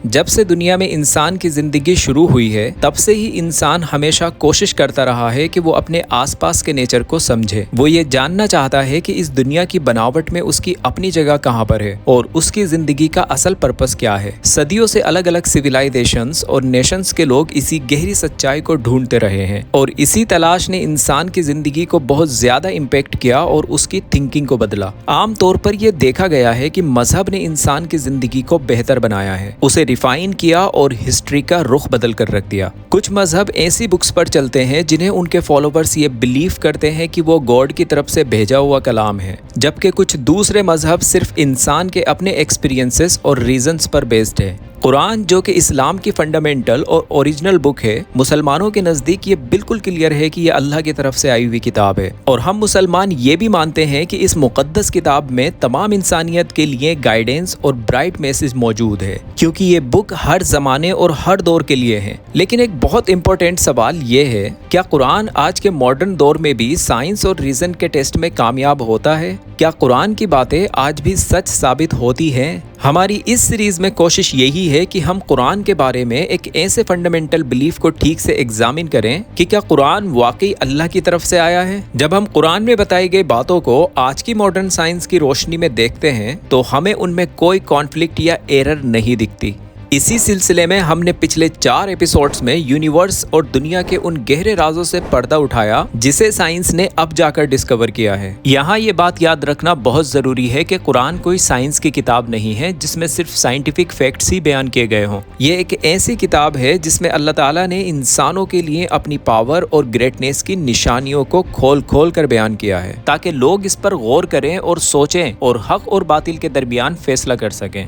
جب سے دنیا میں انسان کی زندگی شروع ہوئی ہے تب سے ہی انسان ہمیشہ کوشش کرتا رہا ہے کہ وہ اپنے آس پاس کے نیچر کو سمجھے۔ وہ یہ جاننا چاہتا ہے کہ اس دنیا کی بناوٹ میں اس کی اپنی جگہ کہاں پر ہے اور اس کی زندگی کا اصل پرپس کیا ہے۔ صدیوں سے الگ الگ سویلائزیشنز اور نیشنز کے لوگ اسی گہری سچائی کو ڈھونڈتے رہے ہیں، اور اسی تلاش نے انسان کی زندگی کو بہت زیادہ امپیکٹ کیا اور اس کی تھنکنگ کو بدلا۔ عام طور پر یہ دیکھا گیا ہے کہ مذہب نے انسان کی زندگی کو بہتر بنایا ہے، اسے ریفائن کیا اور ہسٹری کا رخ بدل کر رکھ دیا۔ کچھ مذہب ایسی بکس پر چلتے ہیں جنہیں ان کے فالوورز یہ بلیف کرتے ہیں کہ وہ گاڈ کی طرف سے بھیجا ہوا کلام ہے، جبکہ کچھ دوسرے مذہب صرف انسان کے اپنے ایکسپیرینسز اور ریزنز پر بیسڈ ہے۔ قرآن جو کہ اسلام کی فنڈامنٹل اور اوریجنل بک ہے، مسلمانوں کے نزدیک یہ بالکل کلیئر ہے کہ یہ اللہ کی طرف سے آئی ہوئی کتاب ہے، اور ہم مسلمان یہ بھی مانتے ہیں کہ اس مقدس کتاب میں تمام انسانیت کے لیے گائیڈنس اور برائٹ میسج موجود ہے، کیونکہ یہ بک ہر زمانے اور ہر دور کے لیے ہے۔ لیکن ایک بہت امپورٹنٹ سوال یہ ہے، کیا قرآن آج کے ماڈرن دور میں بھی سائنس اور ریزن کے ٹیسٹ میں کامیاب ہوتا ہے؟ کیا قرآن کی باتیں آج بھی سچ ثابت ہوتی ہیں؟ ہماری اس سیریز میں کوشش یہی ہے کہ ہم قرآن کے بارے میں ایک ایسے فنڈامنٹل بلیف کو ٹھیک سے ایگزامن کریں کہ کیا قرآن واقعی اللہ کی طرف سے آیا ہے۔ جب ہم قرآن میں بتائی گئی باتوں کو آج کی ماڈرن سائنس کی روشنی میں دیکھتے ہیں تو ہمیں ان میں کوئی کانفلکٹ یا ایرر نہیں دکھتی۔ اسی سلسلے میں ہم نے پچھلے 4 ایپیسوڈز میں یونیورس اور دنیا کے ان گہرے رازوں سے پردہ اٹھایا جسے سائنس نے اب جا کر ڈسکور کیا ہے۔ یہاں یہ بات یاد رکھنا بہت ضروری ہے کہ قرآن کوئی سائنس کی کتاب نہیں ہے جس میں صرف سائنٹیفک فیکٹس ہی بیان کیے گئے ہوں۔ یہ ایک ایسی کتاب ہے جس میں اللہ تعالیٰ نے انسانوں کے لیے اپنی پاور اور گریٹنیس کی نشانیوں کو کھول کھول کر بیان کیا ہے، تاکہ لوگ اس پر غور کریں اور سوچیں اور حق اور باطل کے درمیان فیصلہ کر سکیں۔